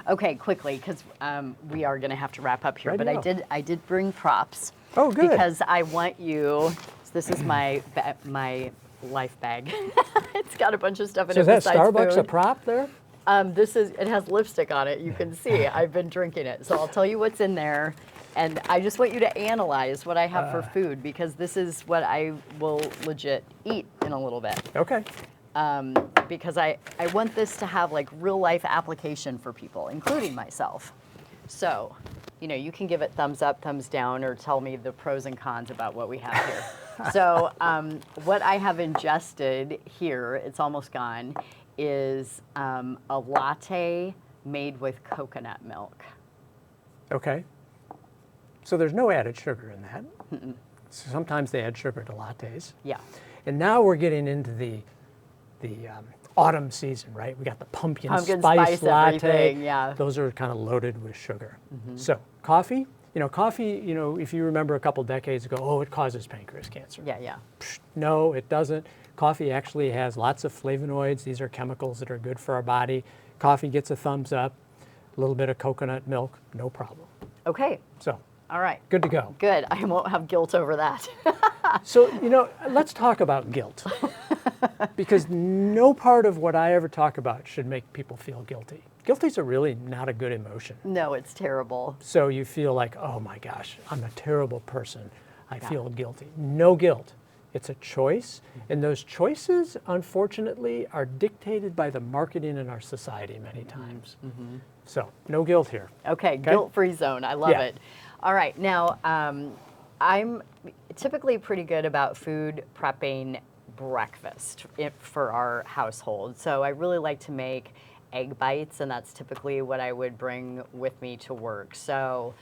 Okay, quickly, because we are going to have to wrap up here. Radio. But I did bring props. Oh, good. Because I want you. This is my life bag. It's got a bunch of stuff in So it. is that besides Starbucks a food. prop there? It has lipstick on it. You can see. I've been drinking it, so I'll tell you what's in there. And I just want you to analyze what I have for food, because this is what I will legit eat in a little bit. Okay. Because I want this to have like real life application for people, including myself. So, you can give it thumbs up, thumbs down, or tell me the pros and cons about what we have here. So what I have ingested here, it's almost gone, is a latte made with coconut milk. Okay. So there's no added sugar in that. So sometimes they add sugar to lattes. Yeah. And now we're getting into the autumn season, right? We got the pumpkin spice latte. Everything, yeah. Those are kind of loaded with sugar. So coffee, if you remember a couple decades ago, it causes pancreas cancer. Yeah, yeah. No, it doesn't. Coffee actually has lots of flavonoids. These are chemicals that are good for our body. Coffee gets a thumbs up. A little bit of coconut milk, no problem. Okay. So, all right. good to go. Good. I won't have guilt over that. So, let's talk about guilt. Because no part of what I ever talk about should make people feel guilty. Guilty is really not a good emotion. No, it's terrible. So you feel like, oh my gosh, I'm a terrible person. I feel guilty. No guilt. It's a choice. And those choices, unfortunately, are dictated by the marketing in our society many times. So no guilt here. Okay, guilt-free zone. I love it. All right. Now, I'm typically pretty good about food prepping breakfast for our household. So I really like to make egg bites, and that's typically what I would bring with me to work. So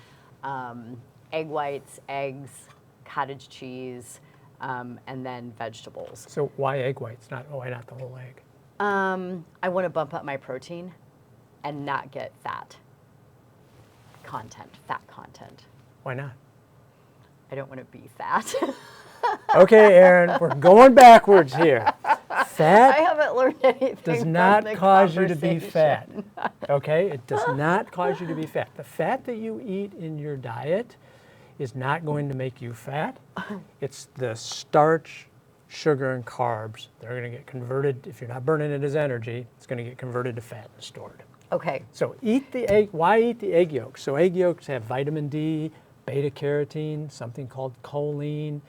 egg whites, eggs, cottage cheese, and then vegetables. So why egg whites? Why not the whole egg? I want to bump up my protein and not get fat content. Why not? I don't want to be fat. Okay, Erin, we're going backwards here. Fat I haven't learned anything does from not the cause you to be conversation. fat. Okay? It does not cause you to be fat. The fat that you eat in your diet is not going to make you fat. It's the starch, sugar, and carbs. They're going to get converted. If you're not burning it as energy, it's going to get converted to fat and stored. Okay. So eat the egg. Why eat the egg yolks? So egg yolks have vitamin D, beta carotene, something called choline.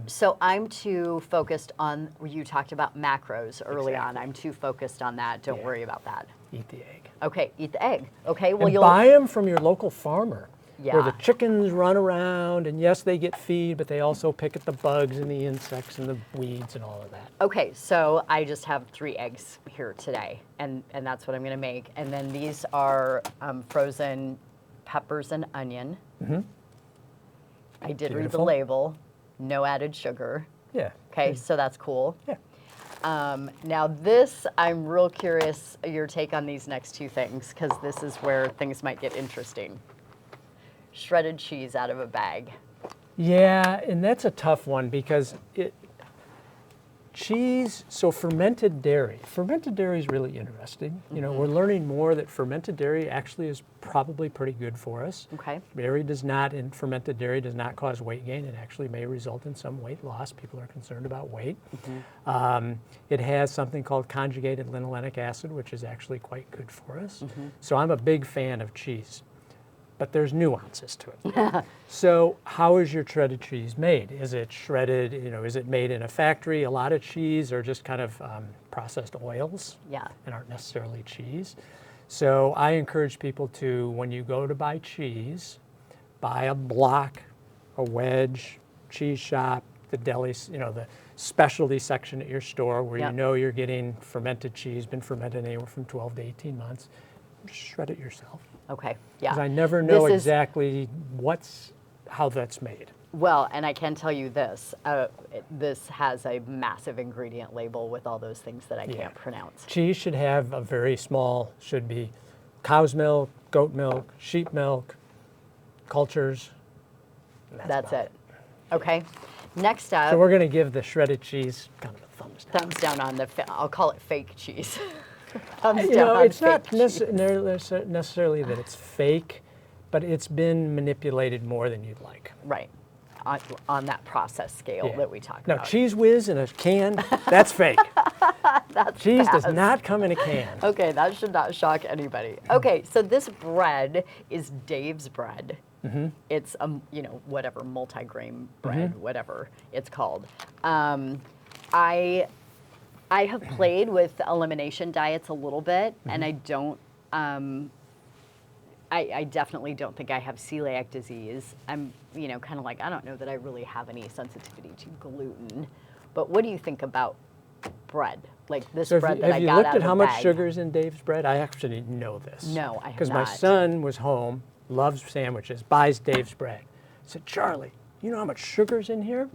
So I'm too focused on, you talked about macros early on. I'm too focused on that. Don't worry about that. Eat the egg. Okay, eat the egg. Okay, well And buy them from your local farmer. Yeah. Where the chickens run around, and yes, they get feed, but they also pick at the bugs and the insects and the weeds and all of that. Okay, so I just have 3 eggs here today, and that's what I'm going to make. And then these are frozen peppers and onion. I did read the Beautiful. label. No added sugar. Yeah. Okay, so that's cool. Yeah. Now this, I'm real curious your take on these next 2 things, because this is where things might get interesting. Shredded cheese out of a bag. Yeah, and that's a tough one because cheese, so fermented dairy. Fermented dairy is really interesting. We're learning more that fermented dairy actually is probably pretty good for us. Okay. Fermented dairy does not cause weight gain. It actually may result in some weight loss. People are concerned about weight. It has something called conjugated linolenic acid, which is actually quite good for us. So I'm a big fan of cheese. But there's nuances to it. So how is your shredded cheese made? Is it shredded, is it made in a factory? A lot of cheese are just kind of processed oils and aren't necessarily cheese. So I encourage people to, when you go to buy cheese, buy a block, a wedge, cheese shop, the deli, the specialty section at your store where you know you're getting fermented cheese, been fermented anywhere from 12 to 18 months. Shred it yourself. Okay, yeah. Because I never know exactly how that's made. Well, and I can tell you this, this has a massive ingredient label with all those things that I can't pronounce. Cheese should have a very small, should be cow's milk, goat milk, sheep milk, cultures. That's it. Okay, next up. So we're going to give the shredded cheese kind of a thumbs down. Thumbs down on the, I'll call it fake cheese. Thumbs You down know, on it's not fake cheese. necessarily that it's fake, but it's been manipulated more than you'd like. Right. On that process scale Yeah. that we talked No, about. Cheese Whiz in a can, that's fake. That's Cheese does fast. not come in a can. Okay, that should not shock anybody. Okay, so this bread is Dave's bread. It's whatever multi-grain bread, whatever it's called. I have played with elimination diets a little bit, and I don't. I definitely don't think I have celiac disease. I'm, kind of like, I don't know that I really have any sensitivity to gluten. But what do you think about bread? Like this So bread that I have you got looked out at of how the much bag. sugar's in Dave's bread? I actually know this. No, I have Because my not. son was home, loves sandwiches, buys Dave's bread. I said, Charlie, you know how much sugar's in here?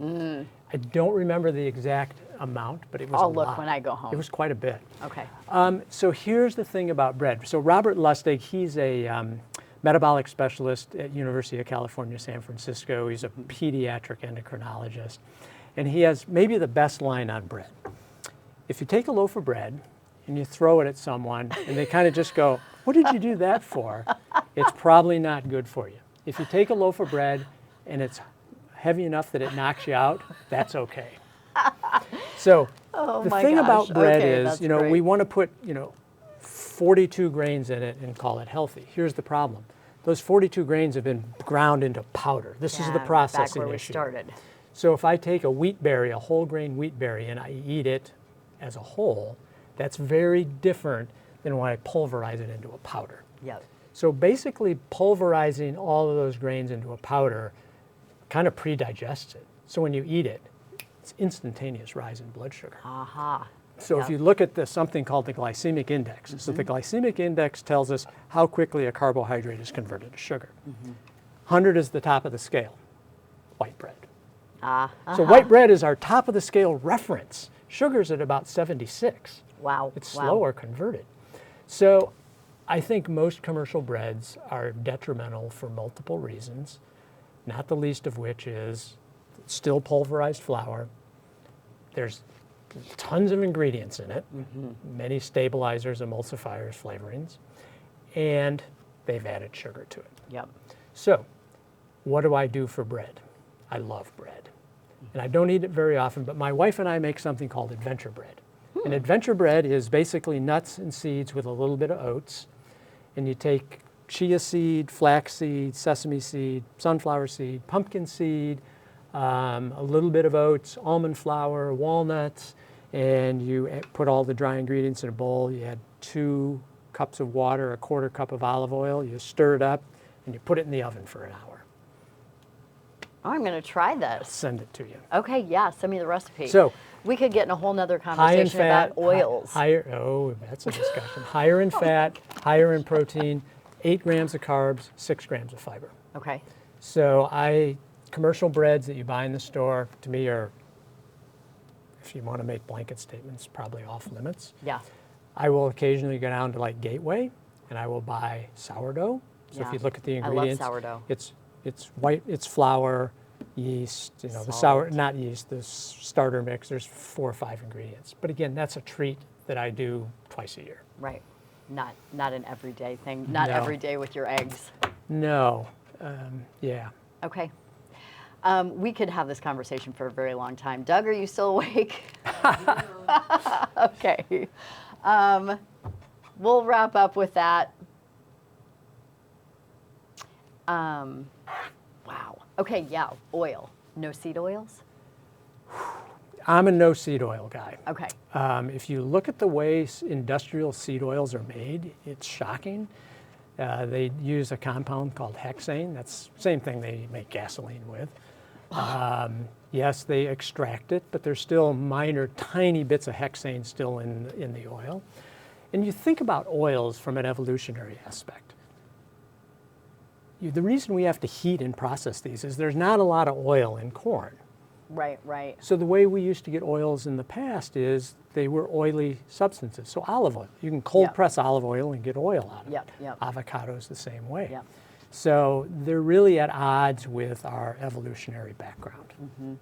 I don't remember the exact amount, but it was a I'll look lot. when I go home. It was quite a bit. Okay. So here's the thing about bread. So Robert Lustig, he's a metabolic specialist at University of California, San Francisco. He's a pediatric endocrinologist. And he has maybe the best line on bread. If you take a loaf of bread and you throw it at someone and they kind of just go, what did you do that for? It's probably not good for you. If you take a loaf of bread and it's heavy enough that it knocks you out, that's okay. So the my thing gosh. about bread Okay, is, that's we great. want to put, 42 grains in it and call it healthy. Here's the problem. Those 42 grains have been ground into powder. This is the Yeah, processing back where issue. we started. So if I take a wheat berry, a whole grain wheat berry, and I eat it as a whole, that's very different than when I pulverize it into a powder. Yep. So basically pulverizing all of those grains into a powder kind of pre-digests it. So when you eat it, it's instantaneous rise in blood sugar. Aha. So if you look at something called the glycemic index, so the glycemic index tells us how quickly a carbohydrate is converted to sugar. 100 is the top of the scale, white bread. So white bread is our top of the scale reference. Sugar's at about 76. Wow. It's wow. slower converted. So I think most commercial breads are detrimental for multiple reasons, not the least of which is still pulverized flour. There's tons of ingredients in it, many stabilizers, emulsifiers, flavorings, and they've added sugar to it. Yep. So what do I do for bread? I love bread. And I don't eat it very often, but my wife and I make something called adventure bread. And adventure bread is basically nuts and seeds with a little bit of oats. And you take chia seed, flax seed, sesame seed, sunflower seed, pumpkin seed, a little bit of oats, almond flour, walnuts, and you put all the dry ingredients in a bowl. You add 2 cups of water, a quarter cup of olive oil. You stir it up, and you put it in the oven for an hour. Oh, I'm going to try this. Send it to you. Okay, yeah, send me the recipe. So we could get in a whole nother high in conversation fat, about oils. higher, that's a discussion. Higher in fat, higher in protein, 8 grams of carbs, 6 grams of fiber. Okay. So commercial breads that you buy in the store, to me, are, if you want to make blanket statements, probably off limits. Yeah. I will occasionally go down to like Gateway, and I will buy sourdough. So Yeah. if you look at the I love ingredients, sourdough. it's white, it's flour, yeast, the Salt. not yeast, the starter mix. There's 4 or 5 ingredients. But again, that's a treat that I do twice a year. Right. Not an everyday thing. Not No. every day with your eggs. No, yeah. Okay. We could have this conversation for a very long time. Doug, are you still awake? Okay. We'll wrap up with that. Wow. Okay, yeah, oil. No seed oils? I'm a no seed oil guy. Okay. If you look at the way industrial seed oils are made, it's shocking. They use a compound called hexane. That's the same thing they make gasoline with. Yes, they extract it, but there's still minor, tiny bits of hexane still in the oil. And you think about oils from an evolutionary aspect. The reason we have to heat and process these is there's not a lot of oil in corn. Right, right. So the way we used to get oils in the past is they were oily substances. So olive oil, you can cold Yep. press olive oil and get oil out of Yep, it. yep. Avocado's the same way. Yep. So they're really at odds with our evolutionary background.